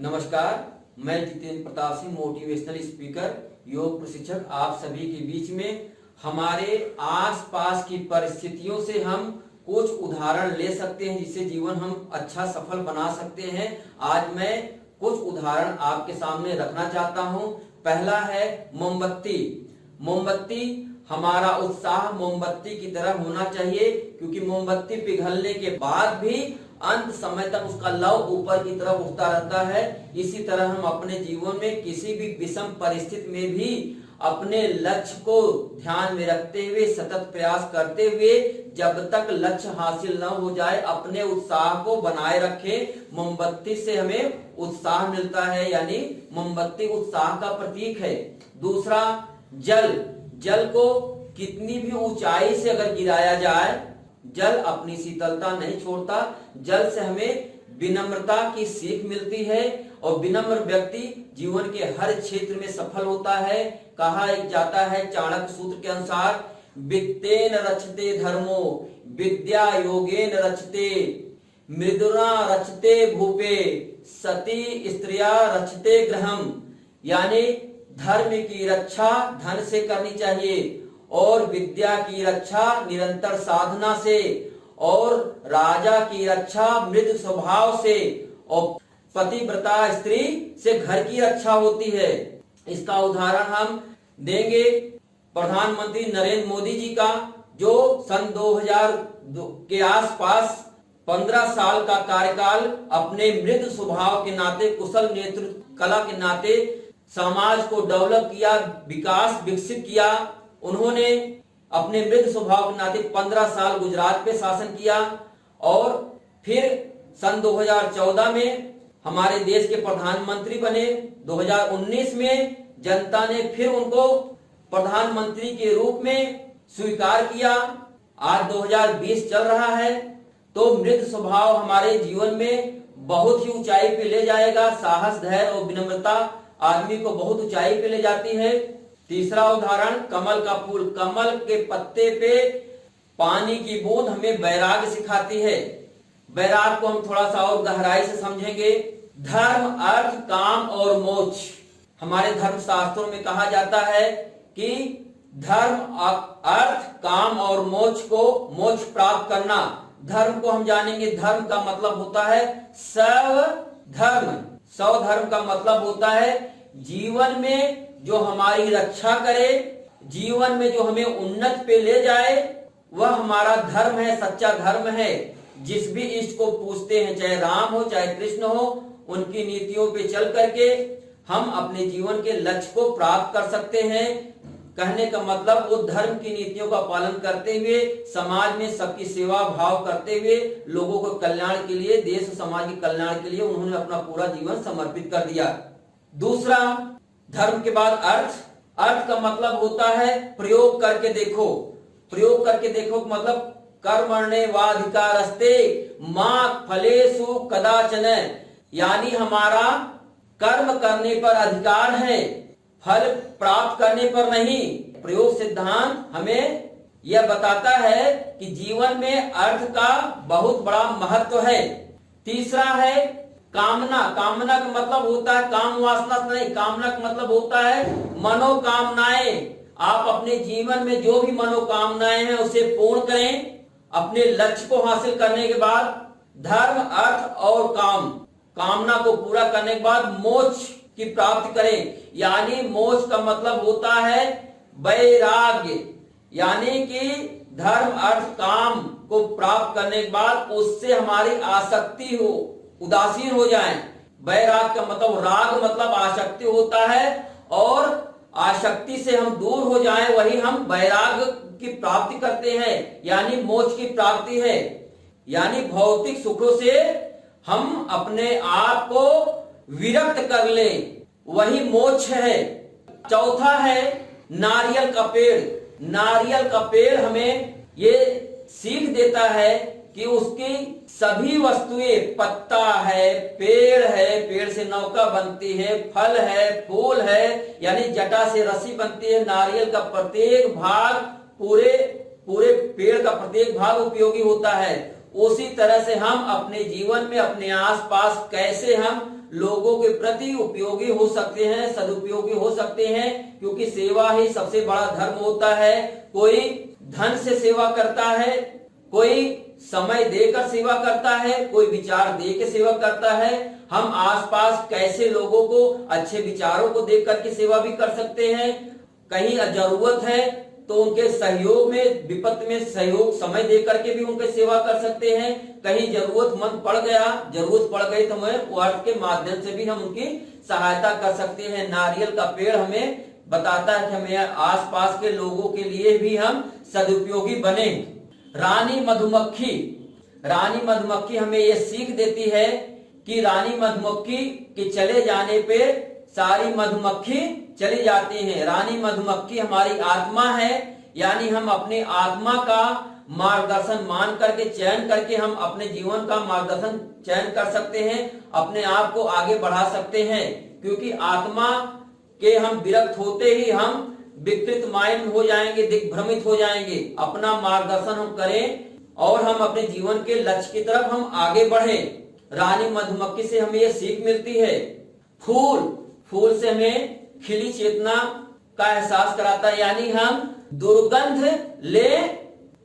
नमस्कार, मैं Jitendra Pratap Singh, motivational speaker, योग प्रशिक्षक, आप सभी के बीच में हमारे आसपास की परिस्थितियों से हम कुछ उदाहरण ले सकते हैं जिससे जीवन हम अच्छा सफल बना सकते हैं। आज मैं कुछ उदाहरण आपके सामने रखना चाहता हूं। पहला है मोमबत्ती। मोमबत्ती, हमारा उत्साह मोमबत्ती की तरह होना चाहिए, क्योंकि मोमबत्ती पिघलने के बाद भी अंत समय तक उसका लौ ऊपर की तरफ उठता रहता है। इसी तरह हम अपने जीवन में किसी भी विषम परिस्थिति में भी अपने लक्ष्य को ध्यान में रखते हुए सतत प्रयास करते हुए जब तक लक्ष्य हासिल न हो जाए अपने उत्साह को बनाए रखें। मोमबत्ती से हमें उत्साह मिलता है, यानी मोमबत्ती उत्साह का प्रतीक है। दूसरा, जल। जल को कितनी भी ऊंचाई से अगर गिराया जाए, जल अपनी शीतलता नहीं छोड़ता। जल से हमें विनम्रता की सीख मिलती है और विनम्र व्यक्ति जीवन के हर क्षेत्र में सफल होता है। कहा जाता है चाणक्य सूत्र के अनुसार, वित्तेन रचते धर्मो विद्या योगेन रचते, मृदुना रचते भूपे, सती स्त्रिया रचते गृहम। यानी धर्म की रक्षा धन से करनी चाहिए और विद्या की रक्षा निरंतर साधना से, और राजा की रक्षा मृदु स्वभाव से, और पतिव्रता स्त्री से घर की रक्षा होती है। इसका उदाहरण हम देंगे प्रधानमंत्री नरेंद्र मोदी जी का, जो सन 2000 के आसपास 15 साल का कार्यकाल अपने मृदु स्वभाव के नाते, कुशल नेतृत्व कला के नाते समाज को डेवलप किया, विकास विकसित किया। उन्होंने अपने मृदु स्वभाव के नाते 15 साल गुजरात पे शासन किया और फिर सन 2014 में हमारे देश के प्रधानमंत्री बने। 2019 में जनता ने फिर उनको प्रधानमंत्री के रूप में स्वीकार किया। आज 2020 चल रहा है, तो मृदु स्वभाव हमारे जीवन में बहुत ही ऊंचाई पे ले जाएगा। साहस, धैर्य और विनम्रता आदमी को बहुत ऊंचाई पे ले जाती है। तीसरा उदाहरण, कमल का फूल। कमल के पत्ते पे पानी की बूंद हमें वैराग्य सिखाती है। वैराग्य को हम थोड़ा सा और गहराई से समझेंगे। धर्म, अर्थ, काम और मोक्ष। हमारे धर्म शास्त्रों में कहा जाता है कि धर्म, अर्थ, काम और मोक्ष को मोक्ष प्राप्त करना। धर्म को हम जानेंगे। धर्म का मतलब होता है स्वधर्म। स्वधर्म का मतलब होता है जीवन में जो हमारी रक्षा करे, जीवन में जो हमें उन्नत पे ले जाए, वह हमारा धर्म है, सच्चा धर्म है। जिस भी इष्ट को पूछते हैं, चाहे राम हो चाहे कृष्ण हो, उनकी नीतियों पे चल करके हम अपने जीवन के लक्ष्य को प्राप्त कर सकते हैं। कहने का मतलब, वो धर्म की नीतियों का पालन करते हुए समाज में सबकी सेवा भाव करते हुए लोगों को कल्याण के लिए, देश समाज के कल्याण के लिए उन्होंने अपना पूरा जीवन समर्पित कर दिया। दूसरा, धर्म के बाद अर्थ। अर्थ का मतलब होता है प्रयोग करके देखो। प्रयोग करके देखो मतलब कर्मण्ये वाधिकारस्ते मा फलेषु कदाचन। यानी हमारा कर्म करने पर अधिकार है, फल प्राप्त करने पर नहीं। प्रयोग सिद्धांत हमें यह बताता है कि जीवन में अर्थ का बहुत बड़ा महत्व है। तीसरा है कामना। कामना का मतलब होता है काम वासना नहीं, कामना का मतलब होता है मनोकामनाएं। आप अपने जीवन में जो भी मनोकामनाएं हैं उसे पूर्ण करें। अपने लक्ष्य को हासिल करने के बाद धर्म, अर्थ और काम, कामना को पूरा करने के बाद मोक्ष की प्राप्ति करें। यानी मोक्ष का मतलब होता है वैराग्य। यानी कि धर्म, अर्थ, काम को प्राप्त करने के बाद उससे हमारी आसक्ति हो, उदासीन हो जाए। वैराग का मतलब, राग मतलब आसक्ति होता है, और आसक्ति से हम दूर हो जाएं, वही हम वैराग की प्राप्ति करते हैं, यानी मोक्ष की प्राप्ति है। यानी भौतिक सुखों से हम अपने आप को विरक्त कर लें, वही मोक्ष है। चौथा है नारियल का पेड़। नारियल का पेड़ हमें ये सीख देता है कि उसकी सभी वस्तुएं, पत्ता है, पेड़ से नौका बनती है, फल है, फूल है, यानी जटा से रस्सी बनती है। नारियल का प्रत्येक भाग, पूरे पेड़ का प्रत्येक भाग उपयोगी होता है। उसी तरह से हम अपने जीवन में अपने आसपास कैसे हम लोगों के प्रति उपयोगी हो सकते हैं, सदुपयोगी हो सकते हैं, क्योंकि सेवा ही सबसे बड़ा धर्म होता है। कोई धन से सेवा करता है, कोई समय देकर सेवा करता है, कोई विचार दे के सेवा करता है। हम आसपास कैसे लोगों को अच्छे विचारों को देख करके सेवा भी कर सकते हैं। कहीं जरूरत है तो उनके सहयोग में, विपत्ति में सहयोग समय दे करके भी उनकी सेवा कर सकते हैं। कहीं जरूरतमंद पड़ गया, जरूरत पड़ गई तो हमें वर्ड के माध्यम से भी हम उनकी सहायता कर सकते हैं। नारियल का पेड़ हमें बताता है कि हमें आसपास के लोगों के लिए भी हम सदुपयोगी बने। रानी मधुमक्खी हमें ये सीख देती है कि रानी मधुमक्खी के चले जाने पे सारी मधुमक्खी चली जाती हैं। रानी मधुमक्खी हमारी आत्मा है, यानी हम अपने आत्मा का मार्गदर्शन मान करके, चयन करके हम अपने जीवन का मार्गदर्शन चयन कर सकते हैं, अपने आप को आगे बढ़ा सकते हैं। क्योंकि आत्मा के हम विरक्त होते ही हम विकृत माइंड हो जाएंगे, दिग्भ्रमित हो जाएंगे। अपना मार्गदर्शन हम करें और हम अपने जीवन के लक्ष्य की तरफ हम आगे बढ़ें। रानी मधुमक्खी से हमें ये सीख मिलती है। फूल से हमें खिली चेतना का एहसास कराता है, यानी हम दुर्गंध ले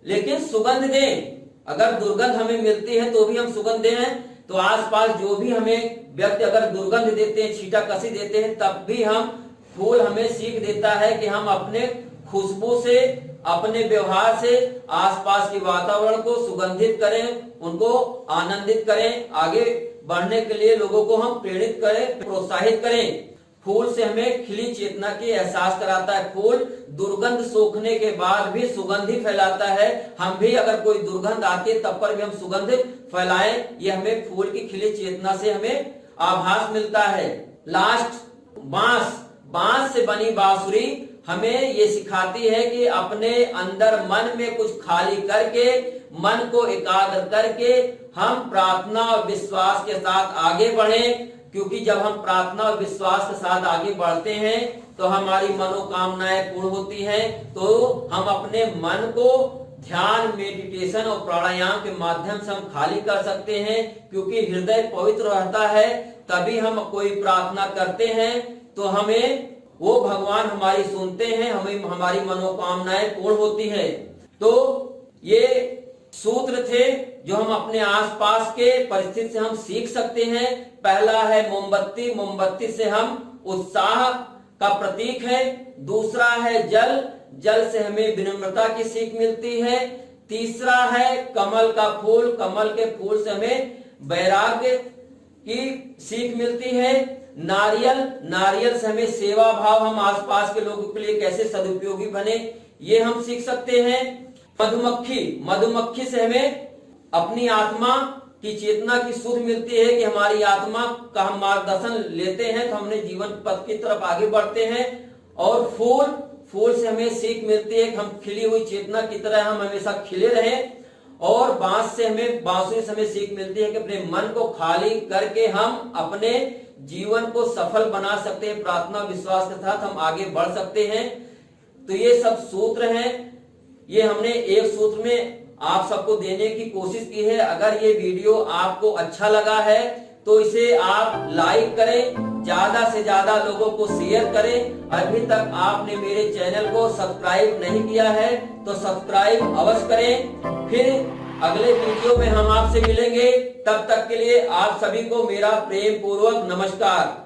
लेकिन सुगंध दें। अगर दुर्गंध हमें मिलती है तो भी हम सुगंध दें, तो आसपास जो भी हमें व्यक्ति अगर दुर्गंध देते हैं, छींटा कसी देते हैं, तब भी हम फूल हमें सीख देता है कि हम अपने खुशबू से, अपने व्यवहार से आसपास के वातावरण को सुगंधित करें, उनको आनंदित करें, आगे बढ़ने के लिए लोगों को हम प्रेरित करें, प्रोत्साहित करें। फूल से हमें खिली चेतना की एहसास कराता है। फूल दुर्गंध सोखने के बाद भी सुगंध ही फैलाता है। हम भी अगर कोई दुर्गंध आती है तब पर भी हम सुगंध फैलाएं, ये हमें फूल की खिली चेतना से हमें आभास मिलता है। लास्ट, बांस से बनी बांसुरी हमें ये सिखाती है कि अपने अंदर मन में कुछ खाली करके, मन को एकाग्र करके हम प्रार्थना और विश्वास के साथ आगे बढ़ें। क्योंकि जब हम प्रार्थना और विश्वास के साथ आगे बढ़ते हैं तो हमारी मनोकामनाएं पूर्ण होती हैं। तो हम अपने मन को ध्यान, मेडिटेशन और प्राणायाम के माध्यम से हम खाली कर सकते हैं। क्योंकि हृदय पवित्र रहता है, तभी हम कोई प्रार्थना करते हैं तो हमें वो भगवान हमारी सुनते हैं, हमें हमारी मनोकामनाएं पूर्ण होती है। तो ये सूत्र थे जो हम अपने आसपास के परिस्थिति से हम सीख सकते हैं। पहला है मोमबत्ती, मोमबत्ती से हम उत्साह का प्रतीक है। दूसरा है जल से हमें विनम्रता की सीख मिलती है। तीसरा है कमल का फूल, कमल के फूल से हमें वैराग्य की सीख मिलती है। नारियल से हमें सेवा भाव, हम आसपास के लोगों के लिए कैसे सदुपयोगी बने, ये हम सीख सकते हैं। मधुमक्खी से हमें अपनी आत्मा की चेतना की सुध मिलती है कि हमारी आत्मा का हम मार्गदर्शन लेते हैं तो हमने जीवन पथ की तरफ आगे बढ़ते हैं। और फूल से हमें सीख मिलती है कि हम खिली हुई चेतना की तरह हम हमेशा खिले रहें। और बांसुरी से हमें सीख मिलती है कि अपने मन को खाली करके हम अपने जीवन को सफल बना सकते हैं। प्रार्थना विश्वास के साथ हम आगे बढ़ सकते हैं। तो ये सब सूत्र हैं, ये हमने एक सूत्र में आप सबको देने की कोशिश की है। अगर ये वीडियो आपको अच्छा लगा है तो इसे आप लाइक करें, ज्यादा से ज्यादा लोगों को शेयर करें। अभी तक आपने मेरे चैनल को सब्सक्राइब नहीं किया है तो सब्सक्राइब अवश्य करें। फिर अगले वीडियो में हम आपसे मिलेंगे, तब तक के लिए आप सभी को मेरा प्रेम पूर्वक नमस्कार।